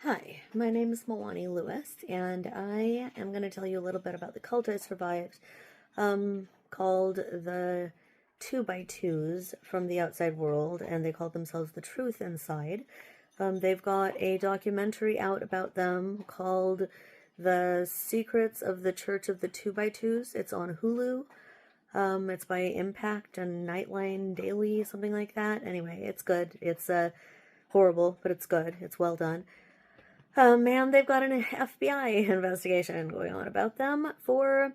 Hi, my name is Milani Lewis, and I am going to tell you a little bit about the cult I survived, called the 2 by 2s from the outside world, and they called themselves The Truth Inside. They've got a documentary out about them called The Secrets of the Church of the 2 by 2s. It's on Hulu. It's by Impact and Nightline Daily, something like that. Anyway, it's good. It's horrible, but it's good. It's well done. And they've got an FBI investigation going on about them for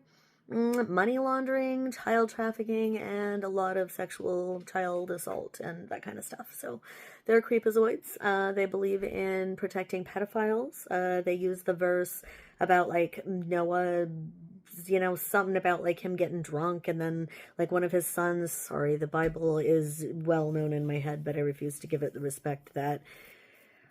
money laundering, child trafficking, and a lot of sexual child assault and that kind of stuff. So they're creepazoids. They believe in protecting pedophiles. They use the verse about like Noah, something about like him getting drunk and then like one of his sons. Sorry, the Bible is well known in my head, but I refuse to give it the respect that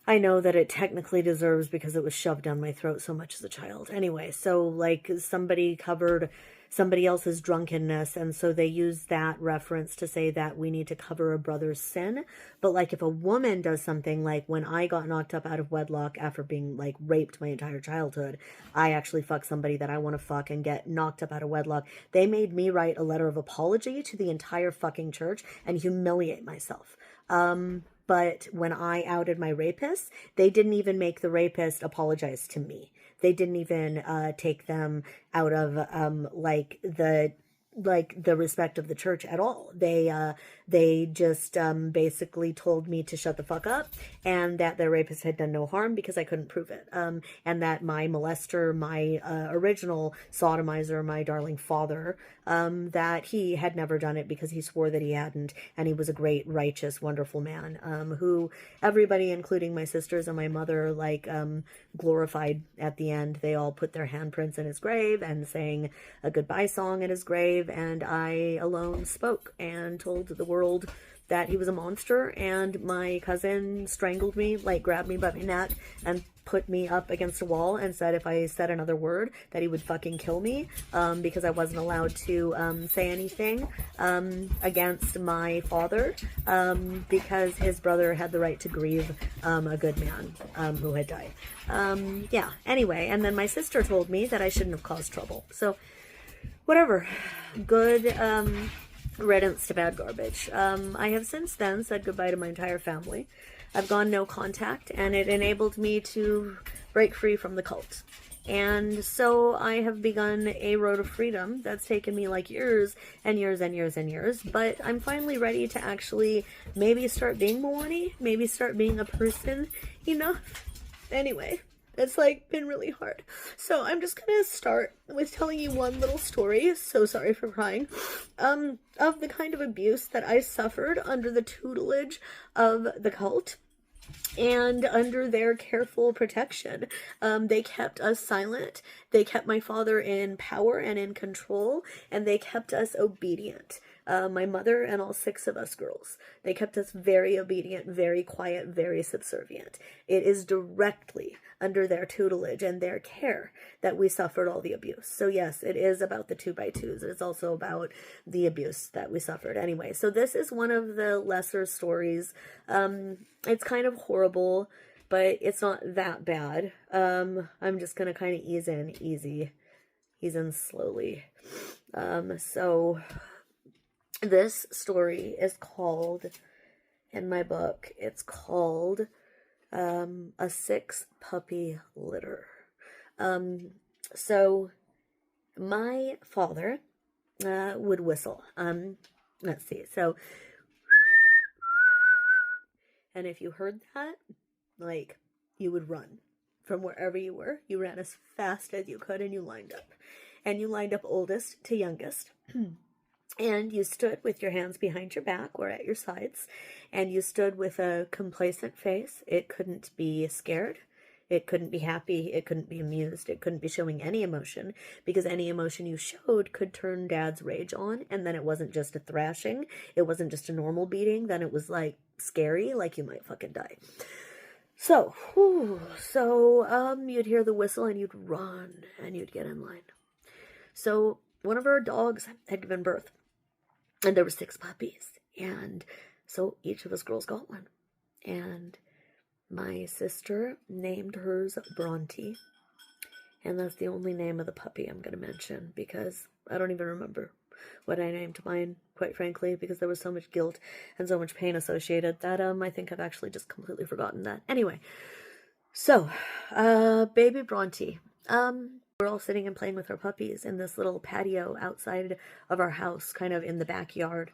I know that it technically deserves because it was shoved down my throat so much as a child. Anyway, so like somebody covered somebody else's drunkenness, and so they use that reference to say that we need to cover a brother's sin. But like if a woman does something like when I got knocked up out of wedlock after being like raped my entire childhood, I actually fuck somebody that I want to fuck and get knocked up out of wedlock. They made me write a letter of apology to the entire fucking church and humiliate myself. But when I outed my rapist, they didn't even make the rapist apologize to me. They didn't even take them out of the respect of the church at all. They just basically told me to shut the fuck up and that their rapist had done no harm because I couldn't prove it. And that my molester, my original sodomizer, my darling father, that he had never done it because he swore that he hadn't, and he was a great, righteous, wonderful man, who everybody, including my sisters and my mother, glorified at the end. They all put their handprints in his grave and sang a goodbye song at his grave, and I alone spoke and told the world that he was a monster. And my cousin strangled me, like grabbed me by my neck and put me up against a wall and said if I said another word that he would fucking kill me, because I wasn't allowed to say anything against my father, because his brother had the right to grieve a good man who had died. Yeah, anyway, and then my sister told me that I shouldn't have caused trouble. So whatever. Good riddance to bad garbage. I have since then said goodbye to my entire family. I've gone no contact, and it enabled me to break free from the cult. And so I have begun a road of freedom that's taken me like years and years and years and years, but I'm finally ready to actually maybe start being Milani, maybe start being a person, Anyway, it's like been really hard. So I'm just gonna start with telling you one little story, so sorry for crying, of the kind of abuse that I suffered under the tutelage of the cult and under their careful protection. They kept us silent. They kept my father in power and in control, and they kept us obedient. My mother and all 6 of us girls. They kept us very obedient, very quiet, very subservient. It is directly under their tutelage and their care that we suffered all the abuse. So yes, it is about the 2 by 2s. It's also about the abuse that we suffered. Anyway, so this is one of the lesser stories. It's kind of horrible, but it's not that bad. I'm just gonna kind of ease in slowly. So this story is called, in my book, it's called A 6 Puppy Litter. So my father would whistle. Let's see. So, and if you heard that, like, you would run from wherever you were. You ran as fast as you could, and you lined up. And you lined up oldest to youngest. And you stood with your hands behind your back or at your sides, and you stood with a complacent face. It couldn't be scared. It couldn't be happy. It couldn't be amused. It couldn't be showing any emotion, because any emotion you showed could turn Dad's rage on, and then it wasn't just a thrashing. It wasn't just a normal beating. Then it was like scary, like you might fucking die. So, you'd hear the whistle and you'd run and you'd get in line. So one of our dogs had given birth. And there were 6 puppies. And so each of us girls got one. And My sister named hers Bronte, and that's the only name of the puppy I'm going to mention because I don't even remember what I named mine, quite frankly, because there was so much guilt and so much pain associated that I think I've actually just completely forgotten that. Anyway, so baby Bronte. We're all sitting and playing with our puppies in this little patio outside of our house, kind of in the backyard.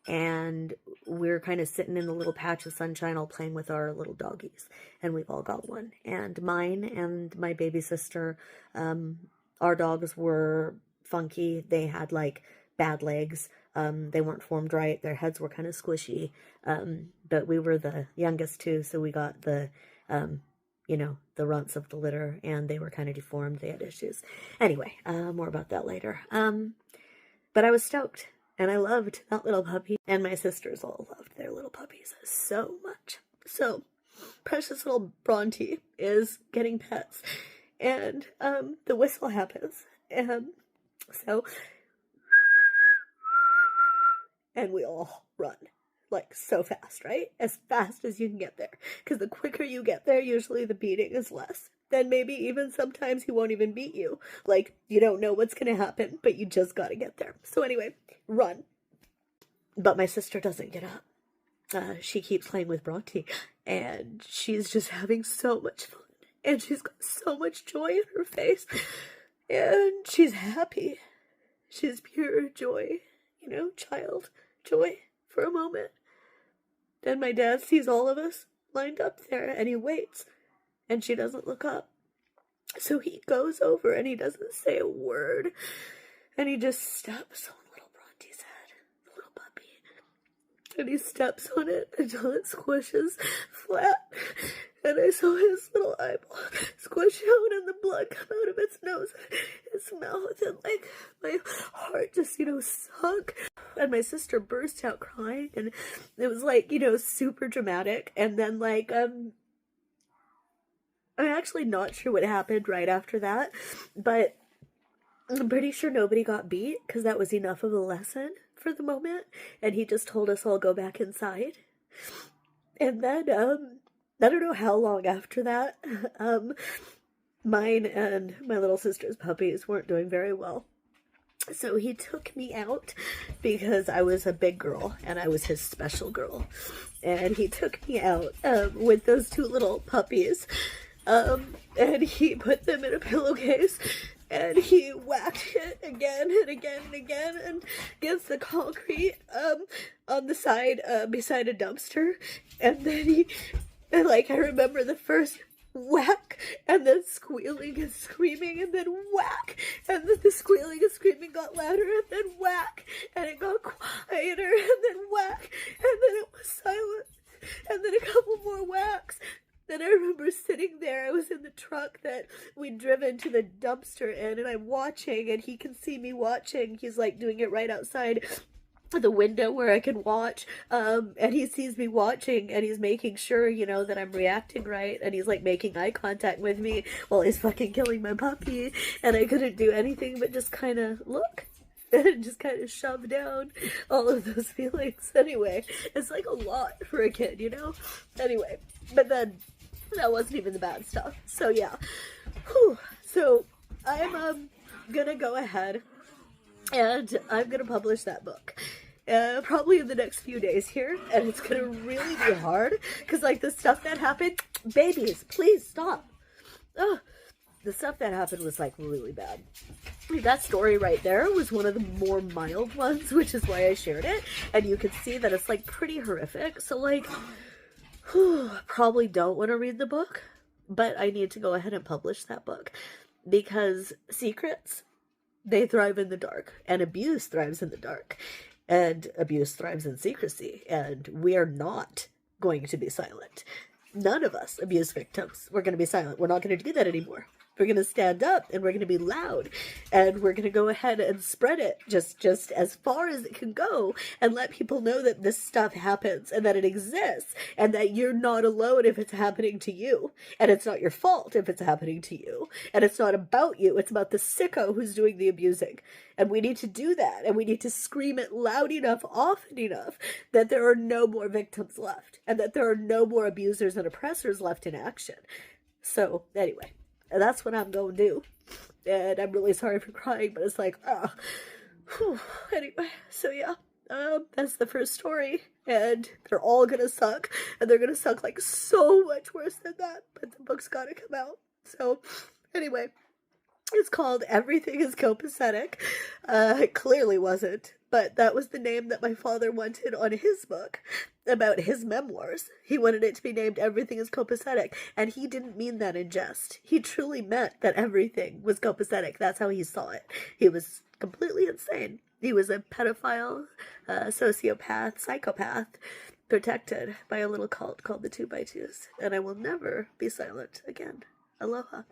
And we're kind of sitting in the little patch of sunshine, all playing with our little doggies. And we've all got one. And mine and my baby sister, our dogs were funky. They had like bad legs. They weren't formed right. Their heads were kind of squishy. But we were the youngest too, so we got the the runts of the litter, and they were kind of deformed. They had issues. Anyway, more about that later. But I was stoked. And I loved that little puppy. And my sisters all loved their little puppies so much. So, precious little Bronte is getting pets. And the whistle happens. And we all run. Like, so fast, right? As fast as you can get there. Because the quicker you get there, usually the beating is less. Then maybe even sometimes he won't even beat you. Like, you don't know what's going to happen, but you just got to get there. So anyway, run. But my sister doesn't get up. She keeps playing with Bronte, and she's just having so much fun. And she's got so much joy in her face. And she's happy. She's pure joy. Child joy for a moment. Then my dad sees all of us lined up there, and he waits. And she doesn't look up. So he goes over and he doesn't say a word. And he just steps on little Bronte's head, the little puppy. And he steps on it until it squishes flat. And I saw his little eyeball squish out and the blood come out of its nose, its mouth. And like my heart just, sunk. And my sister burst out crying. And it was like, super dramatic. And then like, I'm actually not sure what happened right after that, but I'm pretty sure nobody got beat because that was enough of a lesson for the moment, and he just told us all go back inside. And then, I don't know how long after that, mine and my little sister's puppies weren't doing very well. So he took me out because I was a big girl and I was his special girl. And he took me out with those two little puppies. And he put them in a pillowcase, and he whacked it again and again and again and against the concrete, on the side, beside a dumpster. And then I remember the first whack, and then squealing and screaming, and then whack, and then the squealing and screaming got louder, and then whack, and it got quieter, and then whack, and then it was silent, and then a couple more whacks. Then I remember sitting there. I was in the truck that we'd driven to the dumpster in, and I'm watching, and he can see me watching. He's like doing it right outside the window where I can watch, and he sees me watching, and he's making sure, that I'm reacting right, and he's like making eye contact with me while he's fucking killing my puppy, and I couldn't do anything but just kind of look. And just kind of shove down all of those feelings. Anyway, it's like a lot for a kid, Anyway, but then that wasn't even the bad stuff. So yeah. Whew. So I'm gonna go ahead and I'm gonna publish that book. Probably in the next few days here, and it's gonna really be hard because like the stuff that happened, babies, please stop. Ugh. The stuff that happened was like really bad. That story right there was one of the more mild ones, which is why I shared it. And you can see that it's like pretty horrific. So like, probably don't want to read the book, but I need to go ahead and publish that book because secrets, they thrive in the dark, and abuse thrives in the dark, and abuse thrives in secrecy. And we are not going to be silent. None of us abuse victims. We're going to be silent. We're not going to do that anymore. We're going to stand up and we're going to be loud and we're going to go ahead and spread it just as far as it can go and let people know that this stuff happens and that it exists and that you're not alone if it's happening to you. And it's not your fault if it's happening to you. And it's not about you. It's about the sicko who's doing the abusing. And we need to do that. And we need to scream it loud enough, often enough, that there are no more victims left and that there are no more abusers and oppressors left in action. So anyway, that's what I'm going to do. And I'm really sorry for crying, but it's like, anyway, so yeah, that's the first story. And they're all going to suck. And they're going to suck like so much worse than that. But the book's got to come out. So anyway, it's called Everything is Copacetic. It clearly wasn't, but that was the name that my father wanted on his book about his memoirs. He wanted it to be named Everything is Copacetic, and he didn't mean that in jest. He truly meant that everything was copacetic. That's how he saw it. He was completely insane. He was a pedophile, sociopath, psychopath, protected by a little cult called the 2x2s. And I will never be silent again. Aloha.